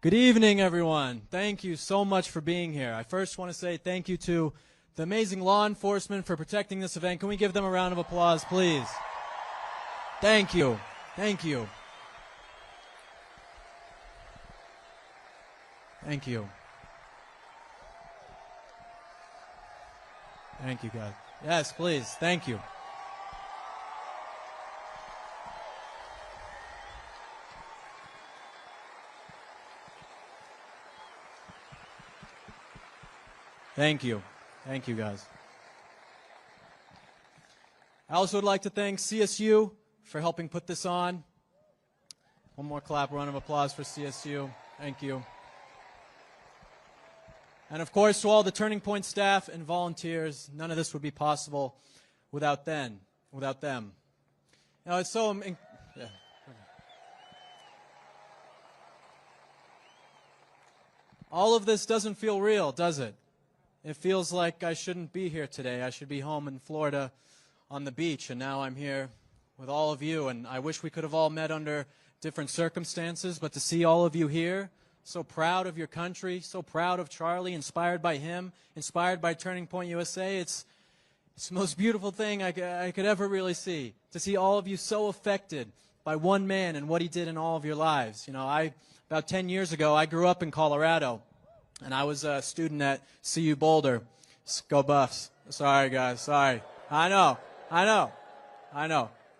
Good evening, everyone. Thank you so much for being here. I first want to say thank you to the amazing law enforcement for protecting this event. Can we give them a round of applause, please? Thank you. Thank you. Thank you. Thank you, guys. Yes, please. Thank you. Thank you. Thank you, guys. I also would like to thank CSU for helping put this on. One more clap, round of applause for CSU. Thank you. And of course, to all the Turning Point staff and volunteers, none of this would be possible without them. You know, it's so... Yeah. All of this doesn't feel real, does it? It feels like I shouldn't be here today. I should be home in Florida on the beach, and now I'm here with all of you, and I wish we could have all met under different circumstances, but to see all of you here, so proud of your country, so proud of Charlie, inspired by him, inspired by Turning Point USA, it's the most beautiful thing I could ever really see, to see all of you so affected by one man and what he did in all of your lives. You know, about 10 years ago, I grew up in Colorado. And I was a student at CU Boulder. Go Buffs. Sorry, guys. Sorry. I know.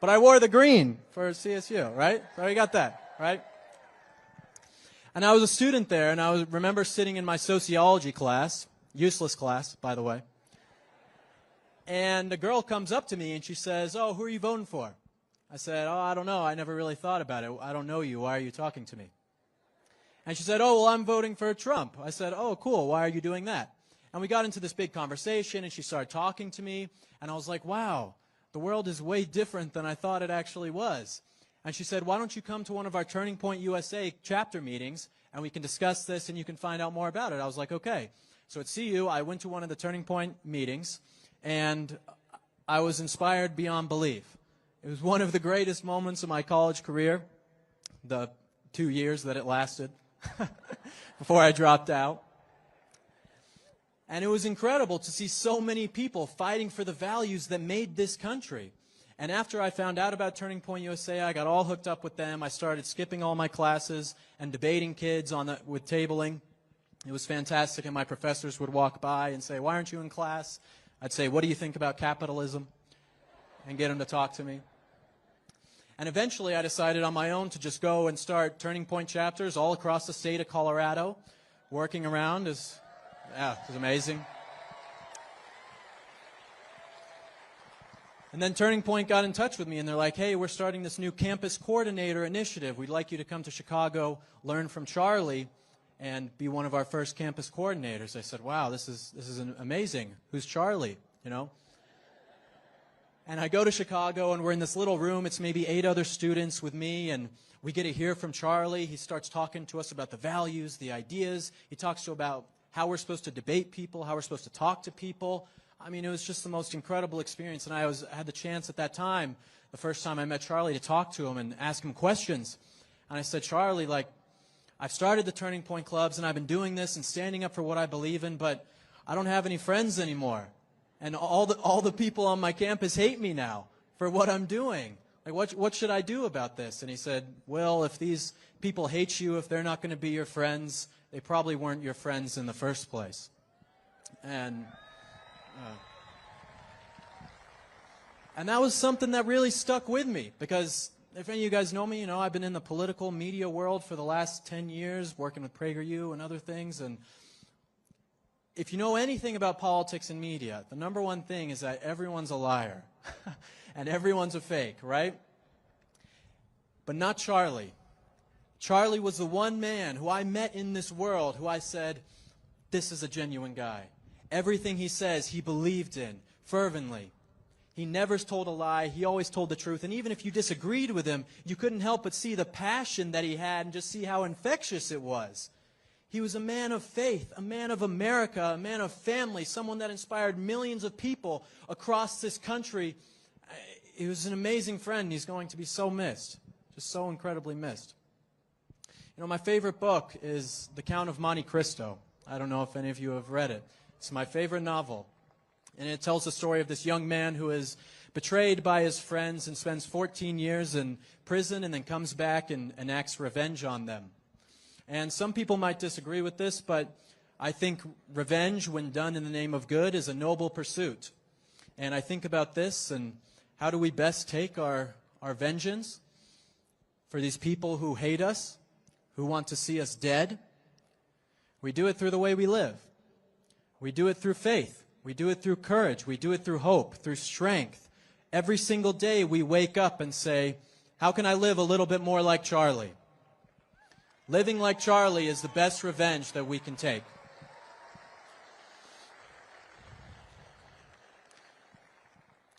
But I wore the green for CSU, right? So you got that, right? And I was a student there, and I remember sitting in my sociology class, useless class, by the way. And a girl comes up to me, and she says, "Oh, who are you voting for?" I said, "Oh, I don't know. I never really thought about it. I don't know you. Why are you talking to me?" And she said, "Oh, well, I'm voting for Trump." I said, "Oh, cool. Why are you doing that?" And we got into this big conversation, and she started talking to me. And I was like, wow, the world is way different than I thought it actually was. And she said, "Why don't you come to one of our Turning Point USA chapter meetings, and we can discuss this, and you can find out more about it." I was like, okay. So at CU, I went to one of the Turning Point meetings, and I was inspired beyond belief. It was one of the greatest moments of my college career, the 2 years that it lasted. Before I dropped out. And it was incredible to see so many people fighting for the values that made this country. And after I found out about Turning Point USA, I got all hooked up with them. I started skipping all my classes and debating kids with tabling. It was fantastic, and my professors would walk by and say, "Why aren't you in class?" I'd say, "What do you think about capitalism?" and get them to talk to me. And eventually I decided on my own to just go and start Turning Point chapters all across the state of Colorado. Working around it was amazing. And then Turning Point got in touch with me, and they're like, "Hey, we're starting this new campus coordinator initiative. We'd like you to come to Chicago, learn from Charlie, and be one of our first campus coordinators." I said, "Wow, this is amazing. Who's Charlie?" You know? And I go to Chicago, and we're in this little room. It's maybe 8 other students with me, and we get to hear from Charlie. He starts talking to us about the values, the ideas. He talks about how we're supposed to debate people, how we're supposed to talk to people. I mean, it was just the most incredible experience. And I had the chance at that time, the first time I met Charlie, to talk to him and ask him questions. And I said, "Charlie, I've started the Turning Point clubs, and I've been doing this and standing up for what I believe in, but I don't have any friends anymore. And all the people on my campus hate me now for what I'm doing. What should I do about this?" And he said, "Well, if these people hate you, if they're not going to be your friends, they probably weren't your friends in the first place." And that was something that really stuck with me, because if any of you guys know me, you know I've been in the political media world for the last 10 years, working with PragerU and other things, and if you know anything about politics and media, the number one thing is that everyone's a liar and everyone's a fake, right? But not Charlie. Charlie was the one man who I met in this world who I said, "This is a genuine guy. Everything he says, he believed in fervently. He never told a lie. He always told the truth. And even if you disagreed with him, you couldn't help but see the passion that he had and just see how infectious it was. He was a man of faith, a man of America, a man of family, someone that inspired millions of people across this country. He was an amazing friend. He's going to be so missed, just so incredibly missed. You know, my favorite book is The Count of Monte Cristo. I don't know if any of you have read it. It's my favorite novel. And it tells the story of this young man who is betrayed by his friends and spends 14 years in prison and then comes back and enacts revenge on them. And some people might disagree with this, but I think revenge, when done in the name of good, is a noble pursuit. And I think about this and how do we best take our vengeance for these people who hate us, who want to see us dead. We do it through the way we live. We do it through faith. We do it through courage. We do it through hope, through strength. Every single day we wake up and say, how can I live a little bit more like Charlie? Living like Charlie is the best revenge that we can take.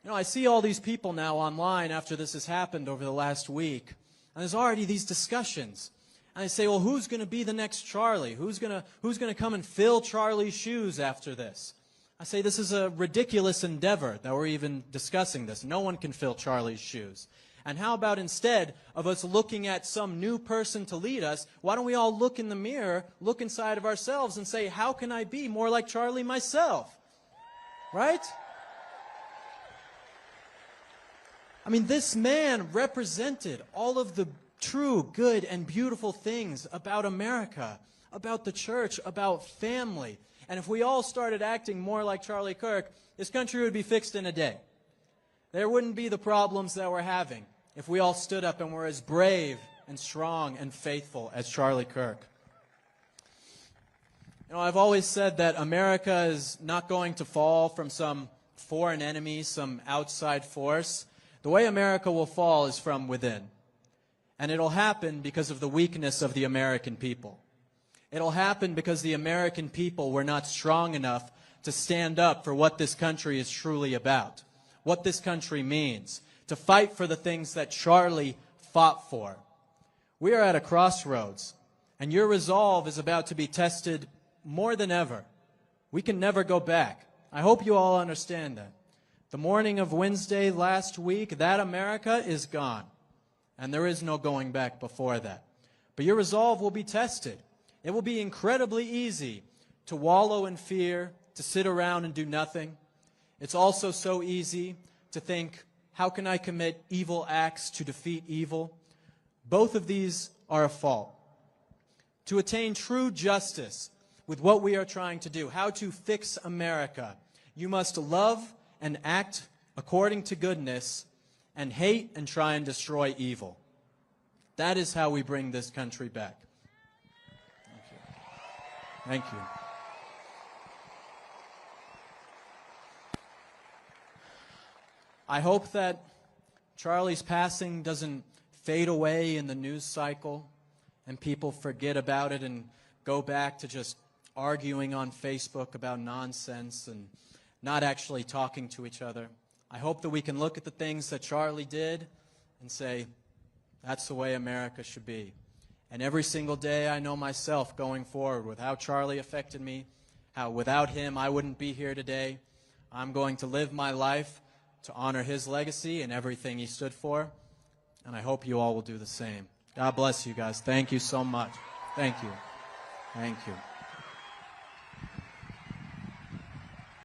You know, I see all these people now online after this has happened over the last week, and there's already these discussions. And I say, well, who's going to be the next Charlie? Who's going to come and fill Charlie's shoes after this? I say this is a ridiculous endeavor that we're even discussing this. No one can fill Charlie's shoes. And how about instead of us looking at some new person to lead us, why don't we all look in the mirror, look inside of ourselves and say, how can I be more like Charlie myself? Right? I mean, this man represented all of the true, good, and beautiful things about America, about the church, about family. And if we all started acting more like Charlie Kirk, this country would be fixed in a day. There wouldn't be the problems that we're having if we all stood up and were as brave and strong and faithful as Charlie Kirk. You know, I've always said that America is not going to fall from some foreign enemy, some outside force. The way America will fall is from within. And it'll happen because of the weakness of the American people. It'll happen because the American people were not strong enough to stand up for what this country is truly about, what this country means, to fight for the things that Charlie fought for. We are at a crossroads, and your resolve is about to be tested more than ever. We can never go back. I hope you all understand that. The morning of Wednesday last week, that America is gone. And there is no going back before that. But your resolve will be tested. It will be incredibly easy to wallow in fear, to sit around and do nothing. It's also so easy to think, how can I commit evil acts to defeat evil? Both of these are a fault. To attain true justice with what we are trying to do, how to fix America, you must love and act according to goodness and hate and try and destroy evil. That is how we bring this country back. Thank you. Thank you. I hope that Charlie's passing doesn't fade away in the news cycle and people forget about it and go back to just arguing on Facebook about nonsense and not actually talking to each other. I hope that we can look at the things that Charlie did and say, that's the way America should be. And every single day I know myself going forward with how Charlie affected me, how without him I wouldn't be here today. I'm going to live my life to honor his legacy and everything he stood for. And I hope you all will do the same. God bless you guys. Thank you so much. Thank you. Thank you.